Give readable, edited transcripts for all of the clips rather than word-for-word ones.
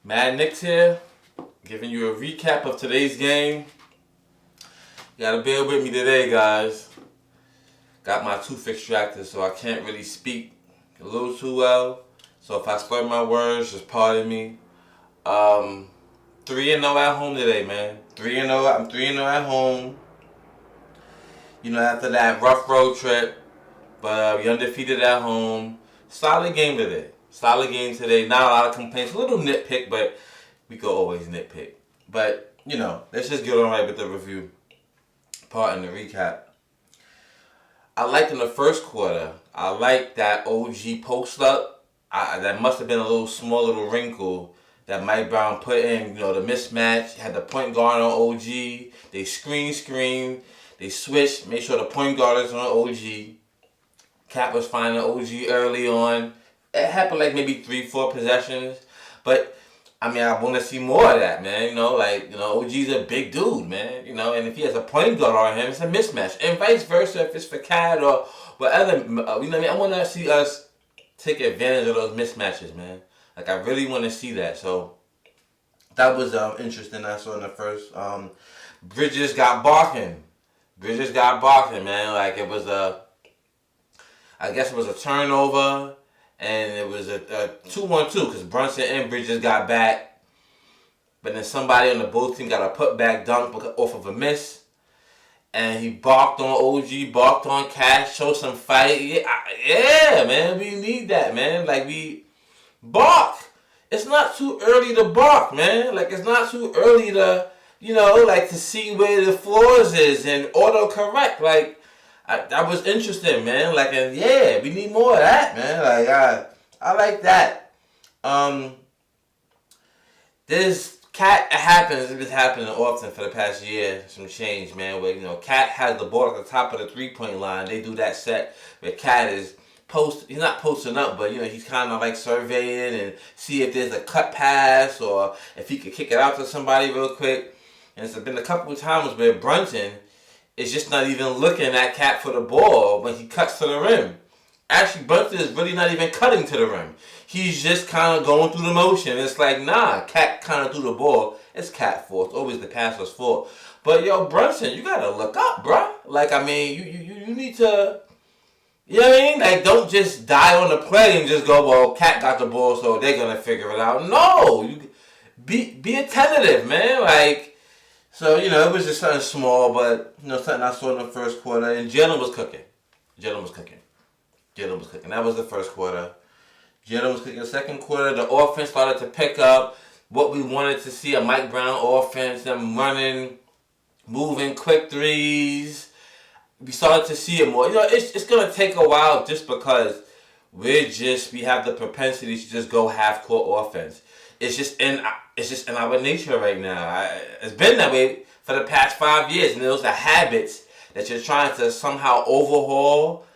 Mad Knicks here, giving you a recap of today's game. You gotta bear with me today, guys. Got my tooth extracted, so I can't really speak a little too well. So if I slur my words, just pardon me. 3-0 at home today, man. 3-0. I'm 3-0 at home. You know, after that rough road trip, but we undefeated at home. Solid game today. Solid game today. Not a lot of complaints. A little nitpick, but we could always nitpick. But, you know, let's just get on right with the review part and the recap. I liked in the first quarter, I liked that OG post up. That must have been a little small little wrinkle that Mike Brown put in. You know, the mismatch. Had the point guard on OG. They screen. They switched. Made sure the point guard is on OG. Cat was finding OG early on. It happened like maybe 3-4 possessions. But, I mean, I want to see more of that, man. You know, OG's a big dude, man. You know, and if he has a point guard on him, it's a mismatch. And vice versa, if it's for Cat or whatever, you know what I mean? I want to see us take advantage of those mismatches, man. Like, I really want to see that. So, that was interesting I saw in the first. Bridges got barking. Man. Like, it was I guess it was a turnover, and it was a 2-1-2 because Brunson and Bridges got back. But then somebody on the both team got a putback dunk off of a miss. And he barked on OG, barked on Cash, showed some fight. Yeah, man, we need that, man. Like, we bark. It's not too early to bark, man. Like, it's not too early to, you know, like, to see where the flaws is and autocorrect. Like, that was interesting, man. Like, and yeah, we need more of that, man. Like, I like that. This Cat happens. It's been happening often for the past year. Some change, man. Where, you know, Cat has the ball at the top of the 3-point line. They do that set where Cat is he's not posting up, but, you know, he's kind of like surveying and see if there's a cut pass or if he could kick it out to somebody real quick. And it's been a couple of times where Brunson is just not even looking at Cat for the ball when he cuts to the rim. Actually, Brunson is really not even cutting to the rim. He's just kind of going through the motion. It's like, nah, Cat kind of threw the ball. It's Cat's fault. It's always the passer's fault. But, yo, Brunson, you got to look up, bruh. Like, I mean, you need to, you know what I mean? Like, don't just die on the play and just go, well, Cat got the ball, so they're going to figure it out. No, you be attentive, man. Like, so, you know, it was just something small, but, you know, something I saw in the first quarter. And Jalen was cooking. That was the first quarter. Jalen was cooking. The second quarter, the offense started to pick up what we wanted to see, a Mike Brown offense, them running, moving, quick threes. We started to see it more. You know, it's going to take a while just because we have the propensity to just go half-court offense. It's just in our nature right now. It's been that way for the past 5 years, and those are habits that you're trying to somehow overhaul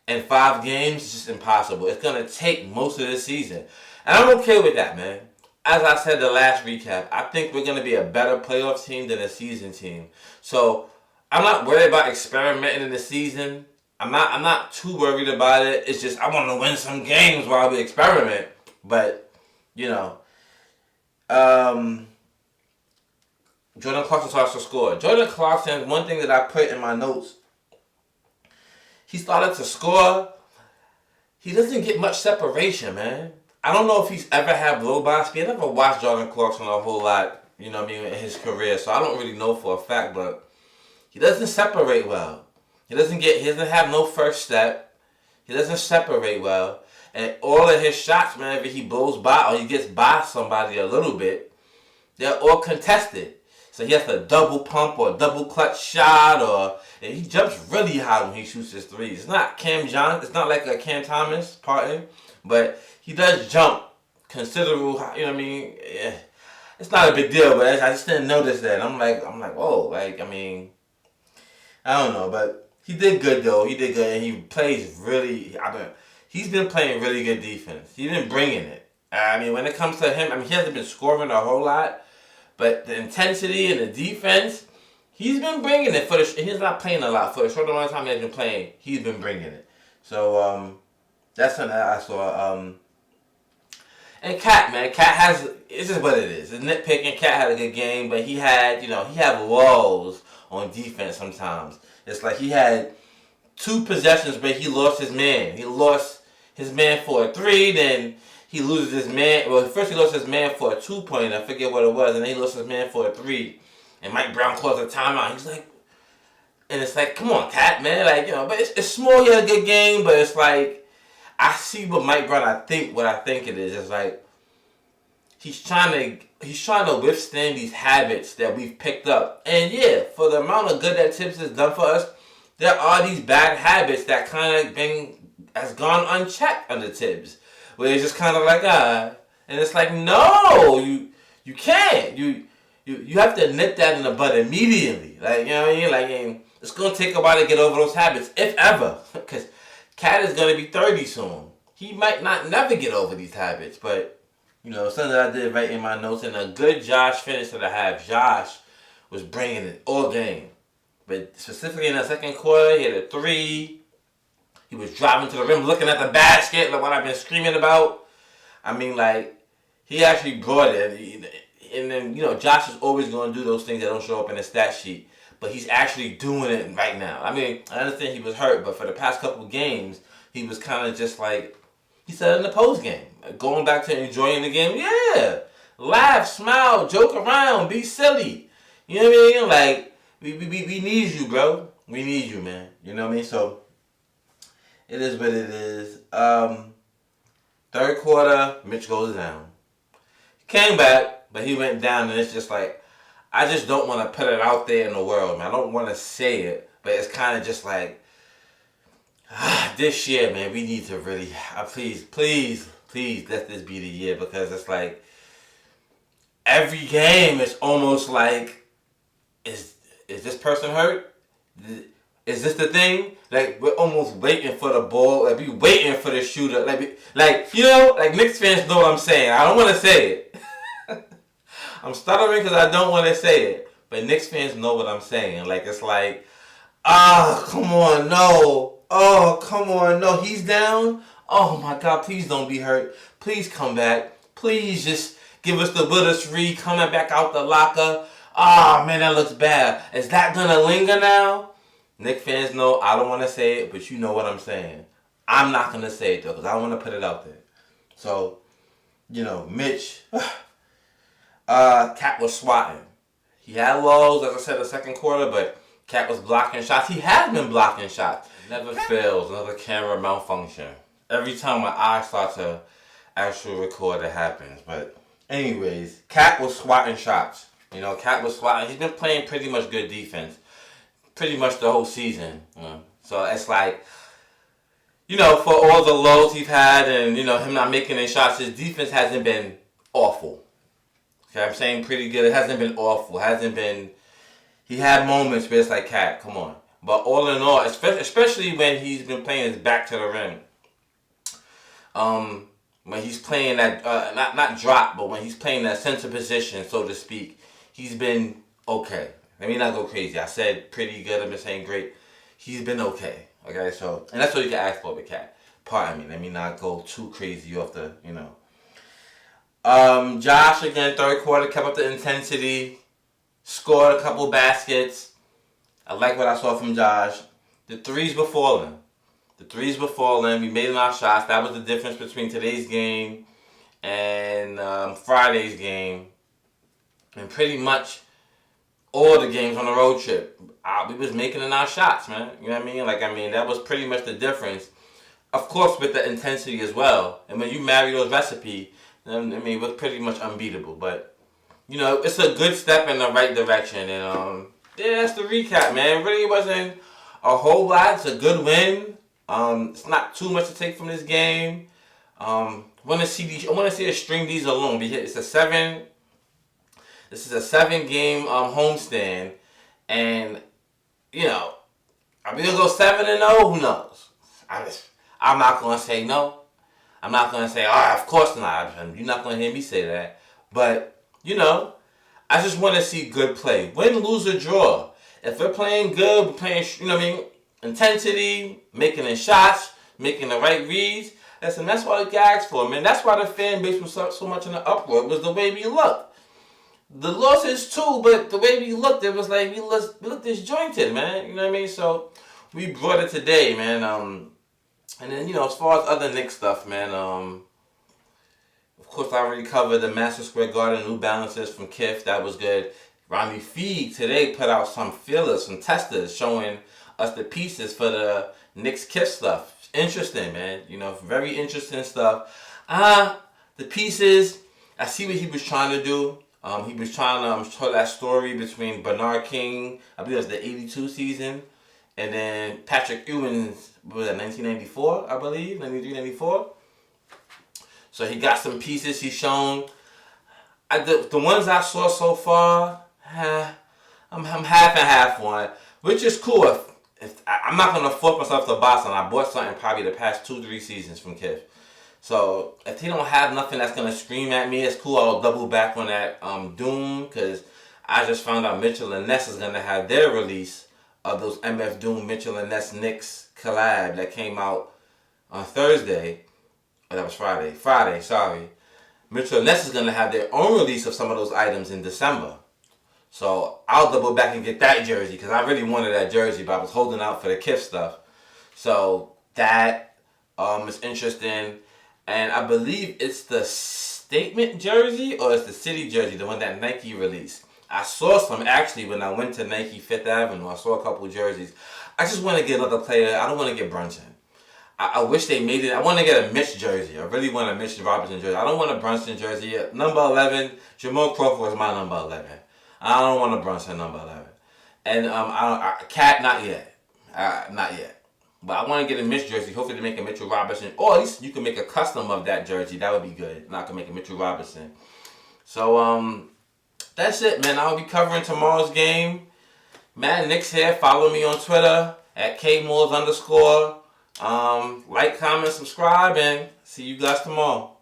in 5 games. It's just impossible. It's gonna take most of the season, and I'm okay with that, man. As I said the last recap, I think we're gonna be a better playoff team than a season team. So I'm not worried about experimenting in the season. I'm not too worried about it. It's just I want to win some games while we experiment, but you know. Jordan Clarkson starts to score. Jordan Clarkson, one thing that I put in my notes, he started to score. He doesn't get much separation, man. I don't know if he's ever had blow by speed. I never watched Jordan Clarkson a whole lot, you know what I mean, in his career, so I don't really know for a fact, but he doesn't separate well. He doesn't have no first step. He doesn't separate well. And all of his shots, man, if he blows by or he gets by somebody a little bit, they're all contested. So he has to double pump or double clutch shot, and he jumps really high when he shoots his threes. It's not Cam Johnson. It's not like a Cam Thomas, pardon, but he does jump considerable. You know what I mean? Yeah. It's not a big deal, but I just didn't notice that. I'm like, whoa, like, I mean, I don't know, but he did good though. He did good, and he plays really. He's been playing really good defense. He's been bringing it. I mean, when it comes to him, I mean, he hasn't been scoring a whole lot, but the intensity and the defense, he's been bringing it. He's not playing a lot. For the short amount of time he's been playing, he's been bringing it. So, that's something that I saw. And Cat, man. Cat has, it's just what it is. It's nitpicking. Cat had a good game, but he had lulls on defense sometimes. It's like he had 2 possessions where he lost his man. He lost his man for a 3, then he loses his man. Well, first he lost his man for a 2-pointer. I forget what it was, and then he lost his man for a 3. And Mike Brown calls a timeout. He's like, and it's like, come on, Cat, man. Like, but it's small. He had a good game, but it's like, I see what Mike Brown, what I think it is. It's like, he's trying to withstand these habits that we've picked up. And yeah, for the amount of good that Tibbs has done for us, there are these bad habits that kind of has gone unchecked under Tibbs. Where it's just kind of like, and it's like, no, you can't. You have to nip that in the bud immediately. Like, you know what I mean? Like, it's going to take a while to get over those habits, if ever. Because Cat is going to be 30 soon. He might never get over these habits, but something that I did right in my notes, and a good Josh finish to the half. Josh was bringing it all game. But specifically in the second quarter, he had a 3. He was driving to the rim, looking at the basket, like what I've been screaming about. I mean, like, he actually brought it. And then, Josh is always going to do those things that don't show up in the stat sheet. But he's actually doing it right now. I mean, I understand he was hurt, but for the past couple of games, he was kind of just like, he said in the post game, going back to enjoying the game. Yeah, laugh, smile, joke around, be silly. You know what I mean? Like, we need you, bro. We need you, man. You know what I mean? So, it is what it is. Third quarter, Mitch goes down. He came back, but he went down, and it's just like, I just don't want to put it out there in the world, man. I don't want to say it, but it's kind of just like, this year, man, we need to really, please, let this be the year, because it's like, every game is almost like, is this person hurt? Is this the thing? Like, we're almost waiting for the ball. Like, we waiting for the shooter. Like Knicks fans know what I'm saying. I don't want to say it. I'm stuttering because I don't want to say it. But Knicks fans know what I'm saying. Like, it's like, come on, no. Oh, come on, no. He's down. Oh, my God, please don't be hurt. Please come back. Please just give us the Willis Reed coming back out the locker. Man, that looks bad. Is that going to linger now? Knicks fans know I don't want to say it, but you know what I'm saying. I'm not going to say it, though, because I don't want to put it out there. So, Mitch, Cat was swatting. He had lows, as I said, the second quarter, but Cat was blocking shots. He has been blocking shots. Never fails, another camera malfunction. Every time my eyes start to actually record, it happens. But anyways, Cat was swatting shots. Cat was swatting. He's been playing pretty much good defense. Pretty much the whole season. So it's like, for all the lows he's had and, him not making any shots, his defense hasn't been awful. Okay, I'm saying pretty good. It hasn't been awful. He had moments where it's like, Cat, come on. But all in all, especially when he's been playing his back to the rim. When he's playing that, not drop, but when he's playing that center position, so to speak, he's been okay. Let me not go crazy. I said pretty good. I've been saying great. He's been okay. Okay, so, and that's what you can ask for with Cat. Pardon me. Let me not go too crazy off the, Josh, again, third quarter, kept up the intensity. Scored a couple baskets. I like what I saw from Josh. The threes were falling. We made enough shots. That was the difference between today's game and Friday's game. And pretty much all the games on the road trip, we was making enough shots, man. You know what I mean? That was pretty much the difference. Of course, with the intensity as well. And when you marry those recipes, it was pretty much unbeatable. But, it's a good step in the right direction. And, that's the recap, man. It really wasn't a whole lot. It's a good win. It's not too much to take from this game. I want to see us string these alone. This is a 7-game homestand, and are we gonna go 7-0? Who knows? I'm not gonna say no. I'm not gonna say, of course not. You're not gonna hear me say that. But I just want to see good play. Win, lose, or draw. If we're playing good, we're playing, intensity, making the shots, making the right reads, Listen, that's all he asked for, man. That's why the fan base was so much in the uproar. It was the way we looked. The losses too, but the way we looked, it was like we looked disjointed, man. You know what I mean? So we brought it today, man. And then, as far as other Knicks stuff, man. Of course, I already covered the Madison Square Garden New Balances from Kith. That was good. Ronnie Feig today put out some feelers, some testers showing us the pieces for the Knicks Kith stuff. Interesting, man. Very interesting stuff. The pieces, I see what he was trying to do. He was trying to tell that story between Bernard King, I believe it was the 82 season, and then Patrick Ewing's, what was that, 1994, I believe, 93, 94. So he got some pieces he's shown. The ones I saw so far, I'm half and half on, which is cool. If I'm not going to force myself to buy something. I bought something probably the past 2-3 seasons from Kith. So if they don't have nothing that's going to scream at me, it's cool. I'll double back on that Doom, because I just found out Mitchell and Ness is going to have their release of those MF Doom Mitchell and Ness Knicks collab that came out on Thursday. Oh, that was Friday. Friday, sorry. Mitchell and Ness is going to have their own release of some of those items in December. So I'll double back and get that jersey, because I really wanted that jersey, but I was holding out for the Kith stuff. So that is interesting. And I believe it's the Statement jersey or it's the City jersey, the one that Nike released. I saw some actually when I went to Nike Fifth Avenue. I saw a couple jerseys. I just want to get another player. I don't want to get Brunson. I wish they made it. I want to get a Mitch jersey. I really want a Mitch Robinson jersey. I don't want a Brunson jersey. Number 11, Jamal Crawford was my number 11. I don't want a Brunson number 11. And Cat, not yet. Not yet. But I want to get a Mitch jersey. Hopefully they make a Mitchell Robinson. Or at least you can make a custom of that jersey. That would be good. And I can make a Mitchell Robinson. So, that's it, man. I'll be covering tomorrow's game. Mad Knicks here. Follow me on Twitter at KMulls_. Like, comment, subscribe, and see you guys tomorrow.